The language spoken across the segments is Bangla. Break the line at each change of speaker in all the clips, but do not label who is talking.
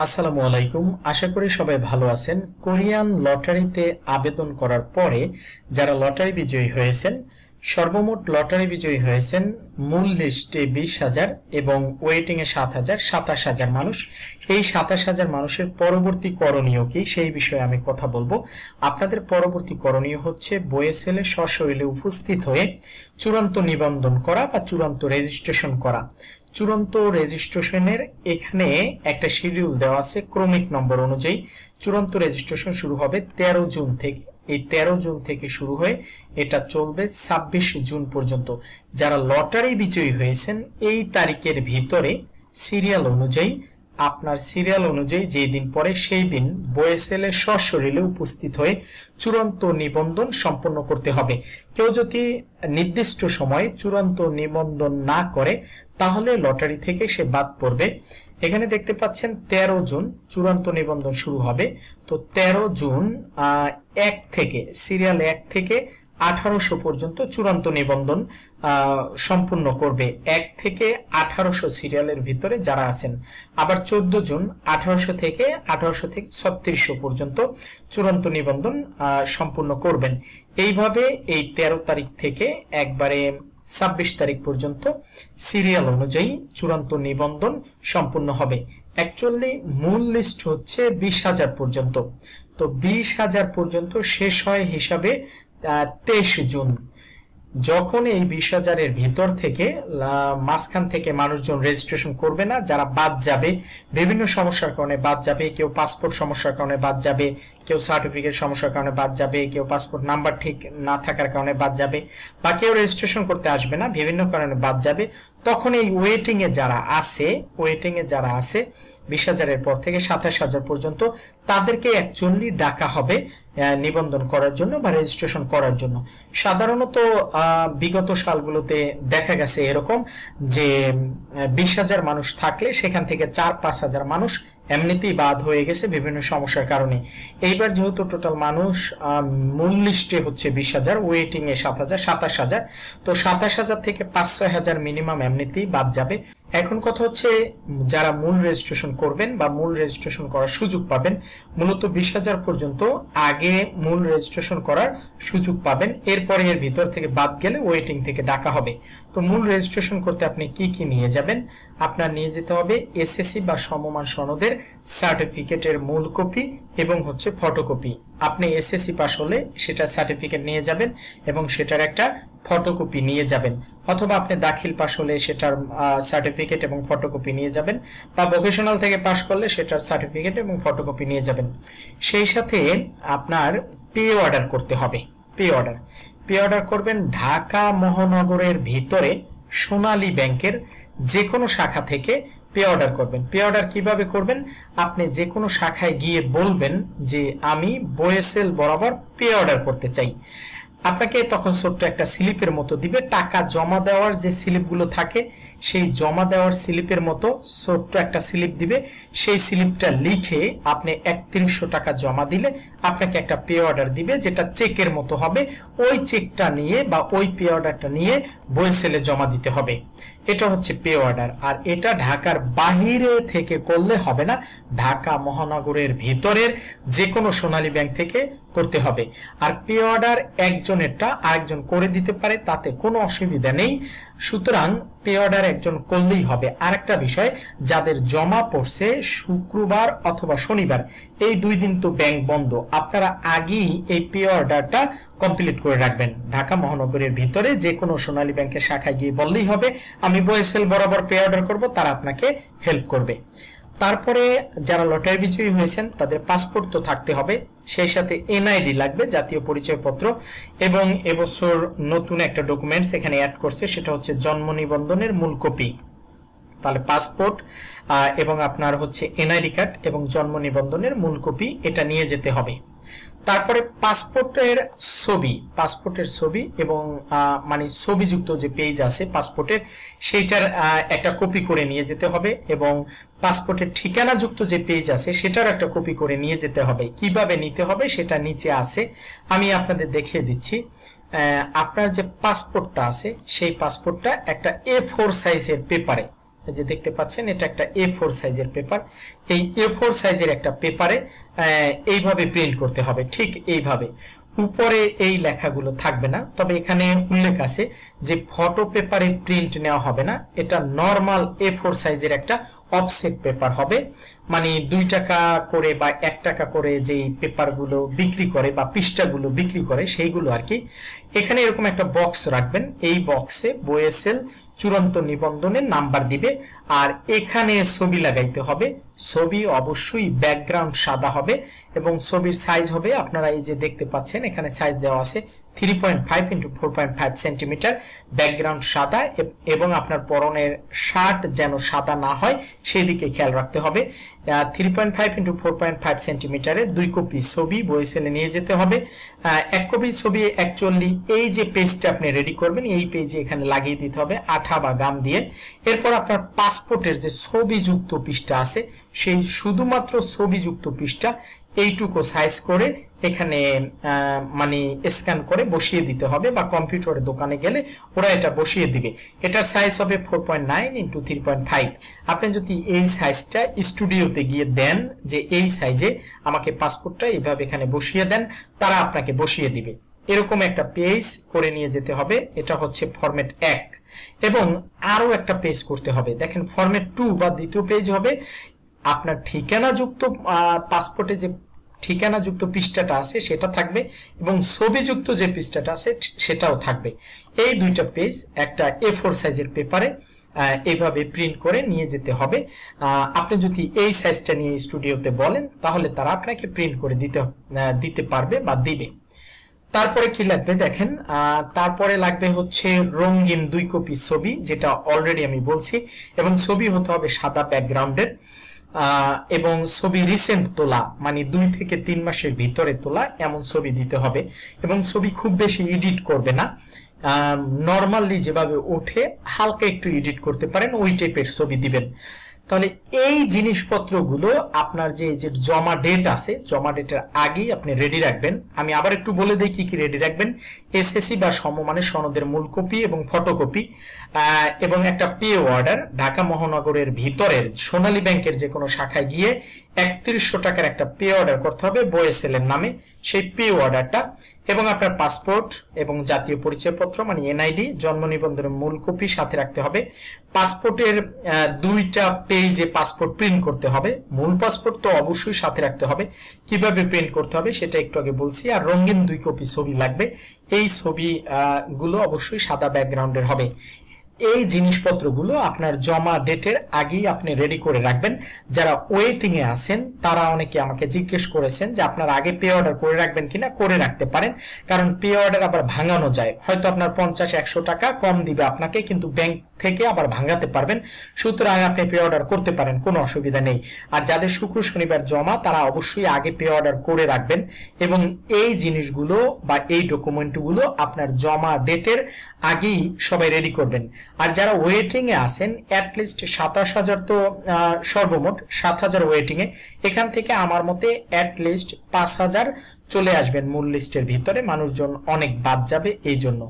আসসালামু আলাইকুম। আশা করি সবাই ভালো আছেন। কোরিয়ান লটারিতে আবেদন করার পরে যারা লটারি বিজয়ী হয়েছেন, সর্বমোট লটারি বিজয়ী হয়েছেন মূল লিস্টে 20,000 এবং ওয়েটিং এ 7,000, 27,000 মানুষ। এই 27,000 মানুষের পরবর্তী করণীয় কি সেই বিষয়ে আমি কথা বলবো। আপনাদের পরবর্তী করণীয় হচ্ছে বয়েসেলে সশরীরে উপস্থিত হয়ে চূড়ান্ত নিবন্ধন করা বা চূড়ান্ত রেজিস্ট্রেশন করা। চূড়ান্ত রেজিস্ট্রেশনের এখানে একটা শিডিউল দেওয়া আছে ক্রমিক নম্বর অনুযায়ী। চূড়ান্ত রেজিস্ট্রেশন শুরু হবে 13 জুন থেকে। এই 13 জুন থেকে শুরু হয়ে এটা চলবে 26 জুন পর্যন্ত। যারা লটারি বিজয়ী হয়েছেন এই তারিখের ভিতরে সিরিয়াল অনুযায়ী, আপনার সিরিয়াল অনুযায়ী যেই দিন পরে সেই দিন বয়েসেলে সশরীরে উপস্থিত হয়ে চূড়ান্ত নিবন্ধন সম্পন্ন করতে হবে। কেউ যদি নির্দিষ্ট সময়ে চূড়ান্ত নিবন্ধন না করে তাহলে লটারি থেকে সে বাদ পড়বে। এখানে দেখতে পাচ্ছেন 13 জুন চূড়ান্ত নিবন্ধন শুরু হবে। তো 13 জুন 1 থেকে সিরিয়াল 1 থেকে 1800 পর্যন্ত চূড়ান্ত নিবন্ধন সম্পূর্ণ করবে 1 থেকে 1800 সিরিয়ালের ভিতরে যারা আছেন। আবার 14 জুন 1800 থেকে 3600 পর্যন্ত চূড়ান্ত নিবন্ধন সম্পূর্ণ করবেন। এইভাবে এই 13 তারিখ থেকে একবারে 26 তারিখ পর্যন্ত সিরিয়াল অনুযায়ী চূড়ান্ত নিবন্ধন সম্পূর্ণ হবে। অ্যাকচুয়ালি মূল লিস্ট হচ্ছে 20,000 পর্যন্ত। তো 20,000 পর্যন্ত শেষ হয় হিসাবে 23 জুন। যখন এই 20,000-এর ভিতর থেকে মাঝখান থেকে মানুষজন রেজিস্ট্রেশন করবে না, যারা বাদ যাবে বিভিন্ন সমস্যার কারণে বাদ যাবে, কেউ পাসপোর্ট সমস্যার কারণে বাদ যাবে, কেউ সার্টিফিকেট সমস্যার কারণে বাদ যাবে, কেউ পাসপোর্ট নাম্বার ঠিক না থাকার কারণে বাদ যাবে, বা কেউ রেজিস্ট্রেশন করতে আসবে না, বিভিন্ন কারণে বাদ যাবে। তখন এই ওয়েটিং এ যারা আছে 20,000-এর পর থেকে 27,000 পর্যন্ত তাদেরকে অ্যাকচুয়ালি ডাকা হবে নিবন্ধন করার জন্য বা রেজিস্ট্রেশন করার জন্য। সাধারণত বিগত সালগুলোতে দেখা গেছে এরকম যে 20,000 মানুষ থাকলে সেখান থেকে 4-5,000 মানুষ এমনিতেই বাদ হয়ে গেছে বিভিন্ন সমস্যার কারণে। এইবার যেহেতু টোটাল মানুষ মূল লিস্টে হচ্ছে 20,000, ওয়েটিং এ 7,000, 27,000, তো 27,000 থেকে 5-6,000 মিনিমাম এমনিতেই বাদ যাবে। এখন কথা হচ্ছে যারা মূল রেজিস্ট্রেশন করবেন বা মূল রেজিস্ট্রেশন করার সুযোগ পাবেন, মূলত 20,000 পর্যন্ত আগে মূল রেজিস্ট্রেশন করার সুযোগ পাবেন। এরপরে এর ভিতর থেকে বাদ গেলে ওয়েটিং থেকে ডাকা হবে। তো মূল রেজিস্ট্রেশন করতে আপনি কি কি নিয়ে যাবেন? আপনার নিয়ে যেতে হবে এসএসসি বা সমমান সনদের সার্টিফিকেটের মূল কপি এবং হচ্ছে ফটোকপি। আপনি এসএসসি পাস হলে সেটা সার্টিফিকেট নিয়ে যাবেন এবং সেটার একটা ফটোকপি নিয়ে যাবেন, অথবা আপনি দাখিল পাস হলে সেটার সার্টিফিকেট এবং ফটোকপি নিয়ে যাবেন, বা ভোকেশনাল থেকে পাস করলে সেটার সার্টিফিকেট এবং ফটোকপি নিয়ে যাবেন। সেই সাথে আপনার পে অর্ডার করতে হবে। পে অর্ডার করবেন ঢাকা মহানগরের ভিতরে সোনালী ব্যাংকের যে কোনো শাখা থেকে পে অর্ডার করবেন। পে অর্ডার কিভাবে করবেন? আপনি যে কোনো শাখায় গিয়ে বলবেন যে আমি বয়েসেল বরাবর পে অর্ডার করতে চাই। আপনাকে তখন ছোট্ট একটা স্লিপের মতো দিবে, টাকা জমা দেওয়ার যে স্লিপগুলো থাকে সেই জমা দেওয়ার স্লিপের মতো ছোট্ট একটা স্লিপ দিবে। সেই স্লিপটা লিখে আপনি 3100 টাকা জমা দিলে আপনাকে একটা পে অর্ডার দিবে, যেটা চেকের মতো হবে। ওই চেকটা নিয়ে বা ওই পে অর্ডারটা নিয়ে বয়েসেলে জমা দিতে হবে। এটা হচ্ছে পে অর্ডার। আর এটা ঢাকার বাহিরে থেকে করলে হবে না, ঢাকা মহানগরের ভিতরের যে কোনো সোনালী ব্যাংক থেকে করতে হবে। আর পে অর্ডার একজনেরটা আরেকজন করে দিতে পারে, তাতে কোনো অসুবিধা নেই। সুতরাং পে অর্ডার একজন করলেই হবে। আরেকটা বিষয়, যাদের জমা পড়ছে শুক্রবার অথবা শনিবার, এই 2 দিন তো ব্যাংক বন্ধ, আপনারা আগেই এই পে অর্ডারটা কমপ্লিট করে রাখবেন। ঢাকা মহানগরের ভিতরে যে কোনো সোনালী ব্যাংকের শাখায় গিয়ে বললেই হবে আমি বয়েসেল বরাবর পে অর্ডার করব, তারা আপনাকে হেল্প করবে। তারপরে যারা লটারি বিজয়ী হয়েছেন তাদের পাসপোর্ট তো থাকতে হবে, সেই সাথে এনআইডি লাগবে, জাতীয় পরিচয়পত্র, এবং এবছর নতুন একটা ডকুমেন্টস এখানে অ্যাড করছে, সেটা হচ্ছে জন্ম নিবন্ধনের মূল কপি। তাহলে পাসপোর্ট এবং আপনার হচ্ছে এনআইডি কার্ড এবং জন্ম নিবন্ধনের মূল কপি এটা নিয়ে যেতে হবে। তারপরে পাসপোর্টের ছবি এবং মানে ছবিযুক্ত যে পেজ আছে পাসপোর্টের, সেইটার একটা কপি করে নিয়ে যেতে হবে, এবং পাসপোর্টের ঠিকানা যুক্ত যে পেজ আছে সেটার একটা কপি করে নিয়ে যেতে হবে। কিভাবে নিতে হবে সেটা নিচে আছে, আমি আপনাদের দেখিয়ে দিচ্ছি। আপনার যে পাসপোর্টটা আছে সেই পাসপোর্টটা একটা A4 সাইজের পেপারে যে দেখতে পাচ্ছেন এটা একটা A4 সাইজের পেপার। এই A4 সাইজের একটা পেপারে এইভাবে প্রিন্ট করতে হবে, ঠিক এইভাবে। উপরে এই লেখাগুলো থাকবে না, তবে এখানে উল্লেখ আছে যে ফটো পেপারে প্রিন্ট নেওয়া হবে না, এটা নরমাল A4 সাইজের একটা অফসেট পেপার হবে। মানে 2 টাকা করে বা 1 টাকা করে যে পেপারগুলো বিক্রি করে বা পৃষ্ঠাগুলো বিক্রি করে সেইগুলো আর কি। এখানে এরকম একটা বক্স রাখবেন, এই বক্সে বইয়েসেল চূড়ান্ত নিবন্ধনের নাম্বার দিবে, আর এখানে ছবি লাগাইতে হবে। ছবি অবশ্যই ব্যাকগ্রাউন্ড সাদা হবে এবং ছবির সাইজ হবে, আপনারা এই যে দেখতে পাচ্ছেন এখানে সাইজ দেওয়া আছে 3.5 × 4.5 সেন্টিমিটার। ব্যাকগ্রাউন্ড সাদা এবং আপনার পরনের শার্ট যেন সাদা না হয় সেই দিকে খেয়াল রাখতে হবে। 3.5 × 4.5 সেন্টিমিটারে 2 কপি ছবি বইয়েসেলে নিয়ে যেতে হবে। 1 কপি ছবি অ্যাকচুয়ালি এই যে পেজটা আপনি রেডি করবেন এই পেজে এখানে লাগিয়ে দিতে হবে আঠা বা গাম দিয়ে। এরপর আপনার পাসপোর্টের যে ছবিযুক্ত পৃষ্ঠা আছে সেই শুধুমাত্র ছবিযুক্ত পৃষ্ঠা এইটুকু সাইজ করে এখানে মানে স্ক্যান করে বসিয়ে দিতে হবে, বা কম্পিউটারের দোকানে গেলে ওরা এটা বসিয়ে দিবে। এটার সাইজ হবে 4.9 × 3.5। আপনি যদি এই সাইজটা স্টুডিওতে গিয়ে দেন যে এই সাইজে আমাকে পাসপোর্টটা এইভাবে এখানে বসিয়ে দেন, তারা আপনাকে বসিয়ে দিবে। এরকম একটা পেজ করে নিয়ে যেতে হবে, এটা হচ্ছে ফরম্যাট 1। এবং আরো একটা পেজ করতে হবে, দেখেন ফরম্যাট 2 বা দ্বিতীয় পেজ হবে আপনার ঠিকানাযুক্ত পাসপোর্টে যে ঠিকানাযুক্ত পৃষ্ঠাটা আছে সেটা থাকবে এবং ছবিযুক্ত যে পৃষ্ঠাটা আছে সেটাও থাকবে। এই দুইটা পেজ একটা A4 সাইজের পেপারে এইভাবে প্রিন্ট করে নিয়ে যেতে হবে। আপনি যদি এই সাইজটা নিয়ে স্টুডিওতে বলেন তাহলে তারা আপনাকে প্রিন্ট করে দিতে পারবে বা দিবে। তারপরে কি লাগবে দেখেন, তারপরে লাগবে হচ্ছে রঙিন 2 কপি ছবি, যেটা অলরেডি আমি বলছি, এবং ছবি হতে হবে সাদা ব্যাকগ্রাউন্ডের এবং ছবি রিসেন্ট তোলা, মানে 2 থেকে 3 মাসের ভিতরে তোলা এমন ছবি দিতে হবে। এবং ছবি খুব বেশি এডিট করবে না, নরমালি যেভাবে ওঠে হালকা একটু এডিট করতে পারেন ওই টাইপের ছবি দিবেন। তাহলে এই জিনিসপত্রগুলো আপনার যে জমা ডেট আছে জমা ডেটের আগেই আপনি রেডি রাখবেন। আমি আবার একটু বলে দিই কি কি রেডি রাখবেন। এসএসসি বা সমমানের সনদের মূল কপি এবং ফটোকপি, এবং একটা পে অর্ডার ঢাকা মহানগরের ভিতরের সোনালী ব্যাংকের যে কোনো শাখায় গিয়ে 3100 টাকার একটা পে অর্ডার করতে হবে বইয়েসেলের নামে, সেই পে অর্ডারটা, এবং আপনার পাসপোর্ট এবং জাতীয় পরিচয়পত্র মানে এনআইডি, জন্ম নিবন্ধনের মূল কপি সাথে রাখতে হবে। পাসপোর্টের 2টা পেজে পাসপোর্ট প্রিন্ট করতে হবে, মূল পাসপোর্ট তো অবশ্যই সাথে রাখতে হবে। কিভাবে প্রিন্ট করতে হবে সেটা একটু আগে বলছি। আর রঙিন 2 কপি ছবি লাগবে, এই ছবি গুলো অবশ্যই সাদা ব্যাকগ্রাউন্ডের হবে। এই জিনিসপত্রগুলো আপনার জমা ডেটের আগেই আপনি রেডি করে রাখবেন। যারা ওয়েটিং এ আছেন তারা অনেকে আমাকে জিজ্ঞেস করেছেন যে আপনার আগে পে অর্ডার করে রাখবেন কিনা। করে রাখতে পারেন, কারণ পে অর্ডার আবার ভাঙানো যায়, হয়তো আপনার 50-100 টাকা কম দিবে আপনাকে, কিন্তু ব্যাংক থেকে আবার ভাঙাতে পারবেন। সুতরাং আপনি পে অর্ডার করতে পারেন, কোনো অসুবিধা নেই। আর যাদের শুক্র শনিবার জমা তারা অবশ্যই আগে পে অর্ডার করে রাখবেন, এবং এই জিনিসগুলো বা এই ডকুমেন্টগুলো আপনার জমা ডেটের আগেই সবাই রেডি করবেন। আর যারা ওয়েটিং এ আছেন অ্যাটলিস্ট 27,000, তো সর্বমোট 7,000 ওয়েটিং এ, এখান থেকে আমার মতে অ্যাটলিস্ট 5,000 চলে আসবেন মূল লিস্টের ভিতরে, মানুষজন অনেক বাদ যাবে। এই জন্য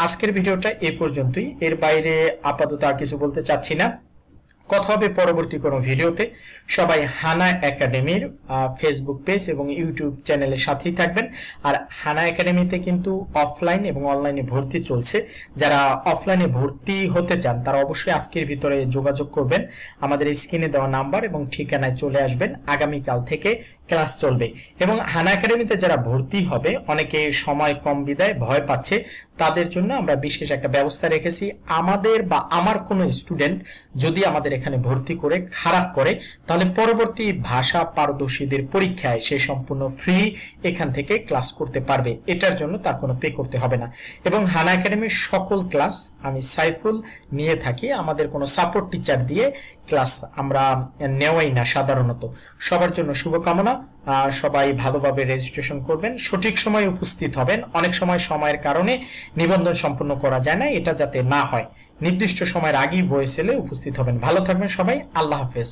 আজকের ভিডিওটা এ পর্যন্তই, এর বাইরে আপাতত আর কিছু বলতে চাচ্ছি না। কথা হবে পরবর্তী কোনো ভিডিওতে। সবাই হানা একাডেমির ফেসবুক পেজ এবং ইউটিউব চ্যানেলের সাথেই থাকবেন। আর হানা একাডেমিতে কিন্তু অফলাইন এবং অনলাইনে ভর্তি চলছে। যারা অফলাইনে ভর্তি হতে চান তারা অবশ্যই আজকের ভিতরে যোগাযোগ করবেন, আমাদের স্ক্রিনে দেওয়া নাম্বার এবং ঠিকানায় চলে আসবেন। আগামীকাল থেকে ক্লাস চলবে। এবং হানা একাডেমিতে যারা ভর্তি হবে, অনেকে সময় কম বিদায় ভয় পাচ্ছে, তাদের জন্য আমরা বিশেষ একটা ব্যবস্থা রেখেছি। আমাদের বা আমার কোনো স্টুডেন্ট যদি আমাদের এখানে ভর্তি করে খারাপ করে, তাহলে পরবর্তী ভাষা পারদর্শীদের পরীক্ষায় সে সম্পূর্ণ ফ্রি এখান থেকে ক্লাস করতে পারবে, এটার জন্য তার কোনো পে করতে হবে না। এবং হানা একাডেমির সকল ক্লাস আমি সাইফুল নিয়ে থাকি, আমাদের কোনো সাপোর্ট টিচার দিয়ে ক্লাস আমরা নেওয়াই না সাধারণত। সবার জন্য শুভকামনা, সবাই ভালোভাবে রেজিস্ট্রেশন করবেন, সঠিক সময়ে উপস্থিত হবেন। অনেক সময় সময়ের কারণে নিবন্ধন সম্পন্ন করা যায় না, এটা যাতে না হয় নির্দিষ্ট সময়ের আগেই বইয়েসেলে উপস্থিত হবেন। ভালো থাকবেন সবাই, আল্লাহ হাফেজ।